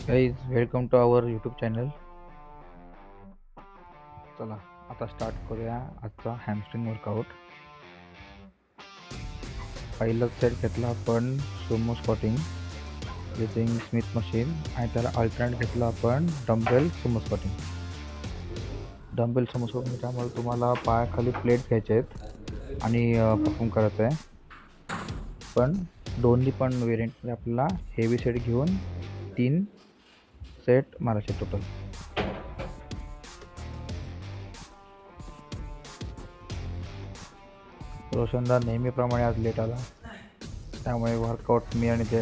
Guys welcome to our YouTube channel. चला आता start करूया आजचा हॅमस्ट्रिंग वर्कआउट. पहिलाच सेट घेतला आपण Sumo squatting using Smith machine आणि त्याला अल्टरनेट घेतला आपण dumbbell Sumo squatting. Dumbbell Sumo squatting त्यामुळे तुम्हाला पायाखाली प्लेट घ्यायचे आहेत आणि परफॉर्म करायचं आहे. पण दोन्ही पण व्हेरियंटमध्ये आपल्याला हेवी सेट घेऊन 3 सेट मारायचे टोटल. रोशनदा नेहमीप्रमाणे आज लेट आला, त्यामुळे वर्कआउट मी आणि ते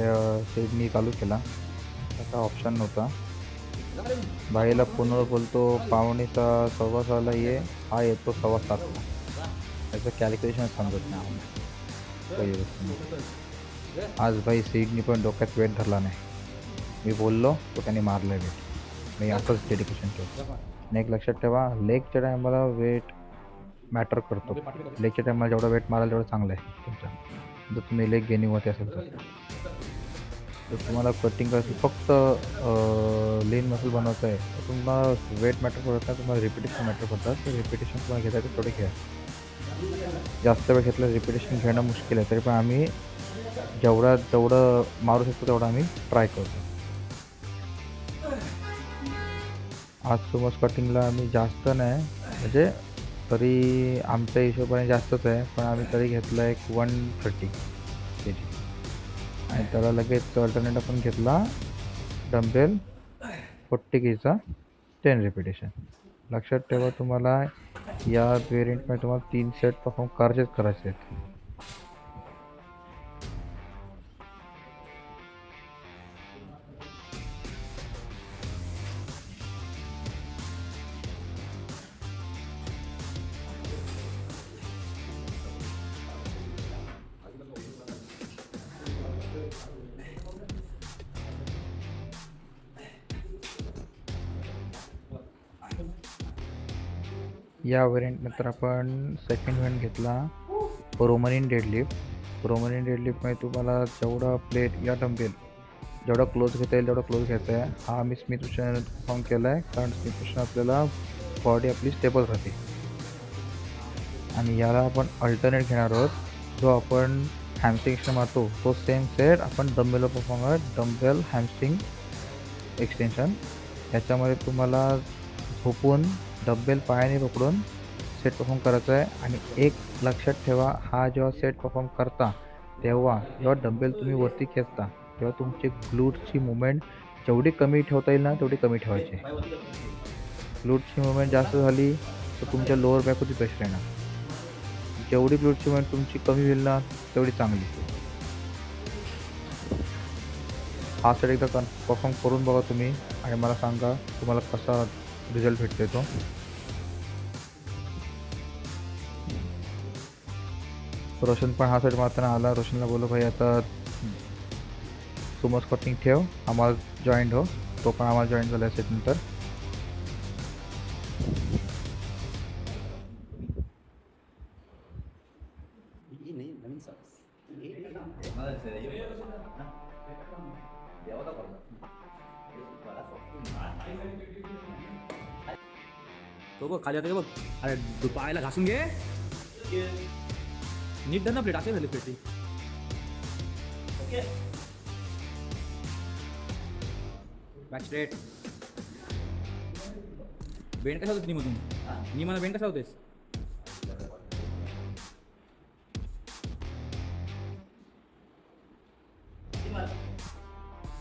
सेडनी चालू केला. त्याचा ऑप्शन नव्हता. बाईला फोनवर बोलतो 6:45 ये, हा येतो 6:15. त्याचं कॅल्क्युलेशन समजत नाही आम्हाला काही गोष्टी. आज बाई सेडनी पण डोक्यात वेट धरला नाही. मी बोललो तो त्याने मारला वेट. मी असंच डेडिकेशन ठेवतो. आणि एक लक्षात ठेवा, लेगच्या टायमाला वेट मॅटर करतो. लेगच्या टायमाला जेवढा वेट माराल तेवढं चांगलं आहे तुमच्या. जर तुम्ही लेग गेनिंग होते असेल तर तुम्हाला कटिंग करायचं फक्त लीन मसल बनवायचं आहे तर तुम्हाला वेट मॅटर करत नाही, तुम्हाला रिपिटेशन मॅटर करतात. तर रिपिटेशन तुम्हाला घेतायचं थोडे घ्या. जास्त वेळ घेतलं रिपिटेशन घेणं मुश्किल आहे, तरी पण आम्ही जेवढं मारू शकतो तेवढं आम्ही ट्राय करतो. आज सुमो स्क्वॉटिंगला आम्ही जास्त नाही, म्हणजे तरी आमच्या हिशोबाने जास्तच आहे, पण आम्ही तरी घेतला एक 130 kg. आणि त्याला लगेच अल्टरनेट आपण घेतला डंबेल 40 kgचा 10 रिपिटेशन. लक्षात ठेवा, तुम्हाला या व्हेरियंटमध्ये तुम्हाला 3 सेट परफॉर्म करायचे आहेत. या व्हेरियंटनंतर आपण सेकंड व्हेरियंट घेतला रोमनियन डेडलिफ्ट. रोमनियन डेडलिफ्टमध्ये तुम्हाला जेवढा प्लेट या डंबेल जेवढा क्लोज घेता येईल तेवढा क्लोज घ्यायचा आहे. हा आम्ही स्मिथ मशीन परफॉर्म केला आहे, कारण स्मिथ मशीन आपल्याला बॉडी आपली स्टेबल राहते. आणि याला आपण अल्टरनेट घेणार आहोत. जो आपण हॅमस्ट्रिंग एक्सटेंशन मारतो तो सेम सेट आपण डंबेलवर परफॉर्म आहे, डंबेल हॅमस्ट्रिंग एक्सटेन्शन. याच्यामध्ये तुम्हाला झोपून डंबेल पायाने पकडून सेट परफॉर्म करायचा आहे. आणि एक लक्षात ठेवा, हा जेव्हा सेट परफॉर्म करता तेव्हा जेव्हा डंबेल तुम्ही वरती खेचता तेव्हा तुमची ग्लूट्सची मुवमेंट जेवढी कमी ठेवता येईल ना तेवढी कमी ठेवायची. ग्लूट्सची मुवमेंट जास्त झाली तर तुमच्या लोअर बॅकवरती प्रेशर येणार. जेवढी ग्लूट्सची मुवमेंट तुमची कमी होईल ना तेवढी चांगली. हा सेट एकदा परफॉर्म करून बघा तुम्ही आणि मला सांगा तुम्हाला कसा रिझल्ट भेटतो तो. रोशन पण हा सेट मारताना आला. रोशनला बोललो भाई आता सुमो स्क्वॉटिंग ठेव, आम्हाला जॉईंट हो. तो पण आम्हाला जॉईंट झाला सेट नंतर. तो बघ खाली आता बघ. अरे पायाला घासून घे नीट धर ना प्लेट. असे झाली प्लेट ती. Back straight. बेंड कसा होतेस नीमधून? नीमाला बेंड कसा होतेस?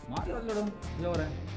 मार लढून तुझ्यावर आहे.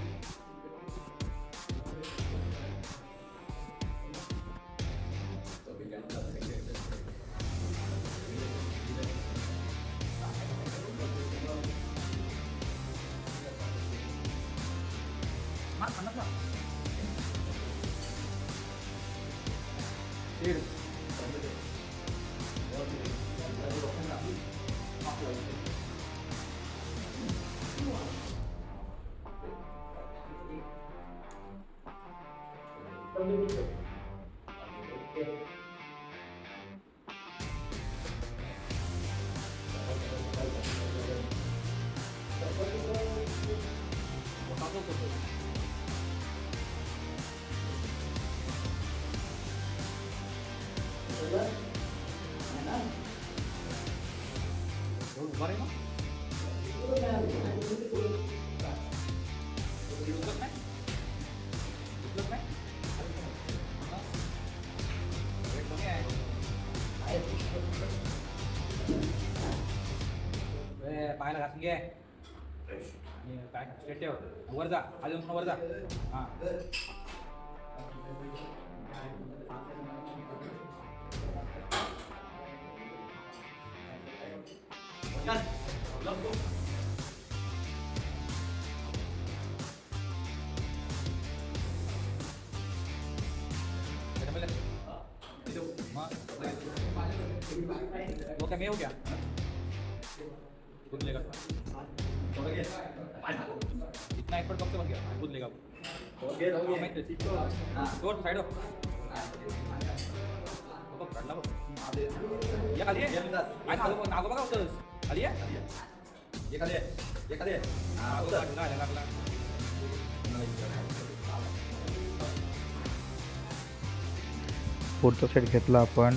उभा रे मग. उचलत नाही? उचलत नाही? वेट कमी आहे. पायाला घासून घे. आणि काय स्ट्रेट ठेव. वर जा. खाली जाऊन वर जा. हां. वो क्या मैं हो क्या खुद लेगा इतना एक्सपर्ट कब से बन गया खुद लेगा छोड़ साइड हो काढला बघ या खाली आहे आज खाली नागो बघा होतंस खाली आहे ये खाली आहे ये खाली आहे हां लागला पुढचा सेट घेतला आपण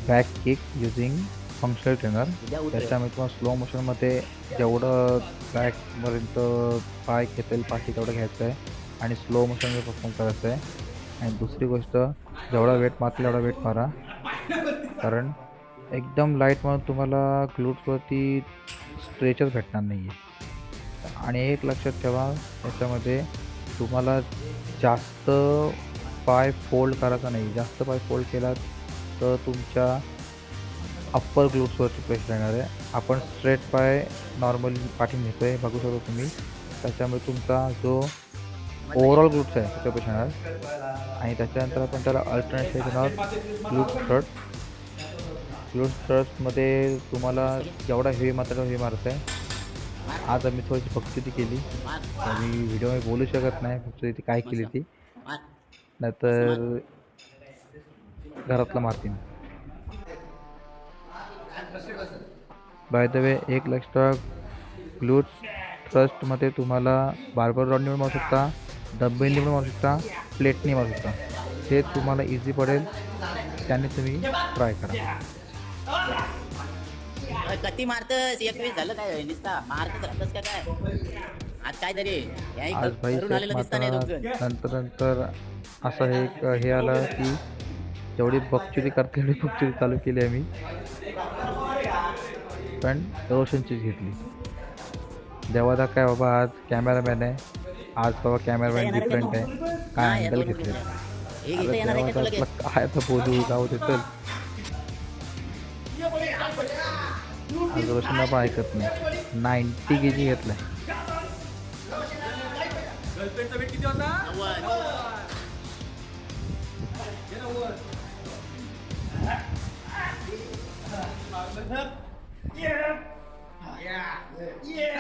back kick using functional trainer. त्याच्यामध्ये तुम्हाला स्लो मोशनमध्ये जेवढं बॅकपर्यंत पाय घेता पाठी तेवढं घ्यायचं आहे आणि स्लो मोशनमध्ये परफॉर्म करायचं आहे. आणि दुसरी गोष्ट जेवढा वेट मारला तेवढा वेट मारा, कारण एकदम लाईटमध्ये तुम्हाला ग्लूट्सवरती स्ट्रेचच भेटणार नाही आहे. आणि एक लक्षात ठेवा, त्याच्यामध्ये तुम्हाला जास्त पाय फोल्ड करायचा नाही. जास्त पाय फोल्ड केला तर तुमच्या अप्पर ग्लूट्सवरती प्रेशर येणार आहे. आपण स्ट्रेट पाय नॉर्मली पाठी नेतो आहे, बघू शकतो तुम्ही. त्याच्यामुळे तुमचा जो ओव्हरऑल ग्लूट्स आहे त्याच्या प्रेशर येणार. आणि त्याच्यानंतर आपण त्याला अल्टरनेट घेणार ग्लूट थ्रस्ट. ग्लूट थ्रस्टमध्ये तुम्हाला जेवढा हेवी मात्र हेवी मारत आहे. आज आम्ही थोडीशी भक्ती केली, आम्ही व्हिडिओमध्ये बोलू शकत नाही भक्ती ती काय केली ती, नाहीतर घरातला मारतीन. बाय द वे एक लक्षात, ग्लूट थ्रस्टमध्ये तुम्हाला बार्बर रॉडनी पण मारू शकता, डंबेलनी पण मारू शकता, प्लेटनी मारू शकता. ते तुम्हाला इझी पडेल त्याने तुम्ही ट्राय करा. कती मारतस 21 झालं काय निसता मारतच राहतस का काय आज काय तरी आज भाई नंतर असं हे आलं की जेवढी बकचुरी करते तेवढी बकचुरी चालू केली आम्ही, पण रोशनचीच घेतली. देवादा काय बाबा आज कॅमेरामॅन आहे, आज बाबा कॅमेरामॅन डिफरंट आहे, काय अँगल घेतले काय आता बोलू जाऊ दे चल. आज रोशनला पण ऐकत नाही, 90 kg घेतलाय. गर्लफ्रेंडचा वेट किती होता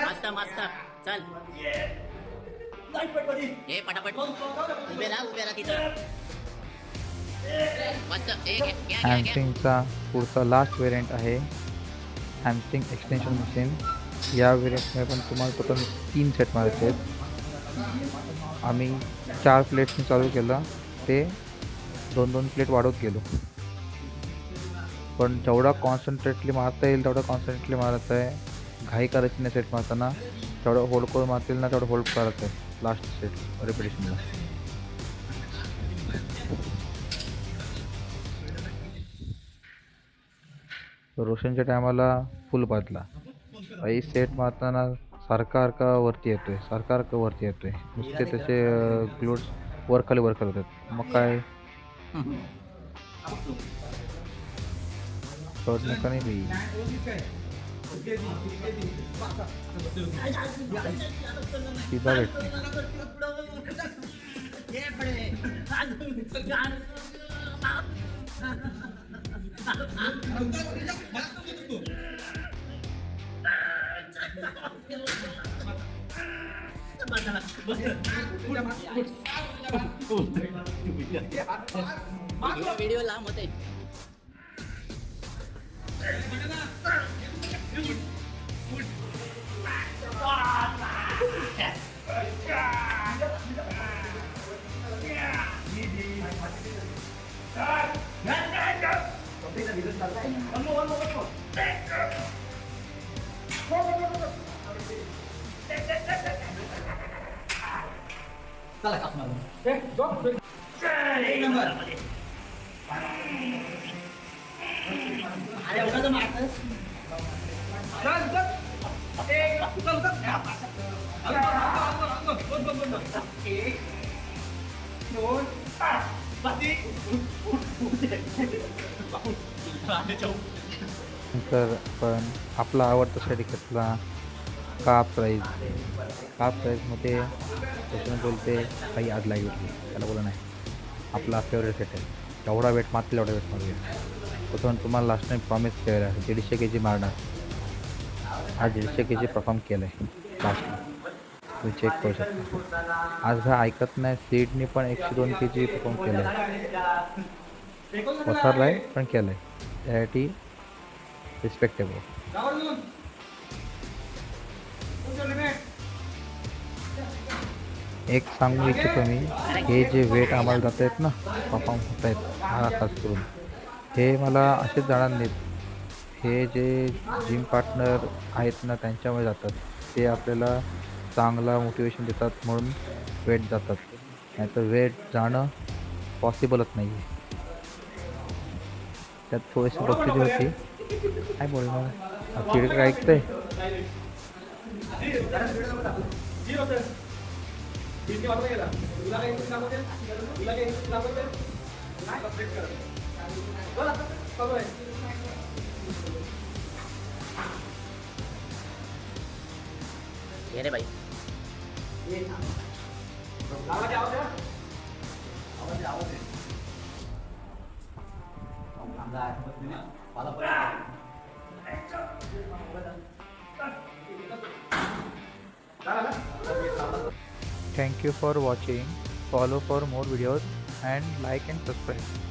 मस्त मस्त चल ये पटापट उभे राहा तिथं मस्त हॅमस्ट्रिंगचा पुढचा लास्ट व्हेरियंट आहे हॅमस्ट्रिंग एक्सटेन्शन मशीन. या व्हेरियंटमध्ये पण तुम्हाला टोटल 3 सेट मारायचे आहेत. आम्ही 4 प्लेट्सनी चालू केलं, ते 2-2 प्लेट वाढवत गेलो. पण जेवढा कॉन्सन्ट्रेटली मारता येईल तेवढं कॉन्सन्ट्रेटली मारायचं आहे. घाई करायची नाही सेट मारताना, तेवढं होल्ड करून मारतील ना तेवढं होल्ड करायचं आहे लास्ट सेट रिपिटेशनला. रोशनच्या टायमाला फुल बादला आई सेट मारताना सारखा वरती येतोय, नुसते त्याचे ग्लूट्स वर खाली होतात. मग काय नका नाही बाई सीधा भेटते. व्हिडिओ लांब होते. चला काप मारू. एक नंबर. अरे एवढं तर मारतोस. चल, चल. उचल, उचल. एक, दोन, बाकी. नंतर पण आपला आवडता शेड घेतला काप राईसमध्ये त्याच्यानं बोलते काही आग लागली होती त्याला बोला नाही आपला फेवरेट सेट आहे जेवढा वेट मारतील एवढा वेट मारूया त्याच्यानं तुम्हाला लास्ट टाइम प्रॉमिस केलेला आहे 150 kg मारणार आज 150 kg परफॉर्म केलं आहे लास्ट तुम्ही चेक करू शकता आज हा ऐकत नाही सीडनी पण 102 kg परफॉर्म केलं आहे पसरला आहे पण केलं आहे त्यासाठी रिस्पेक्टेबल एक सांगू इच्छितो मी हे जे वेट आम्हाला जात आहेत ना परफॉर्म होत आहेत हा खास करून हे मला असेच जाणार नाहीत हे जे जिम पार्टनर आहेत ना त्यांच्यामुळे जातात ते आपल्याला चांगला मोटिवेशन देतात म्हणून वेट जातात नाहीतर वेट जाणं पॉसिबलच नाही आहे त्यात थोडीशी बक्षीस होती काय बोलणार चिडक ऐकतंय ये रे भाई Thank you for watching. Follow for more videos and like and subscribe.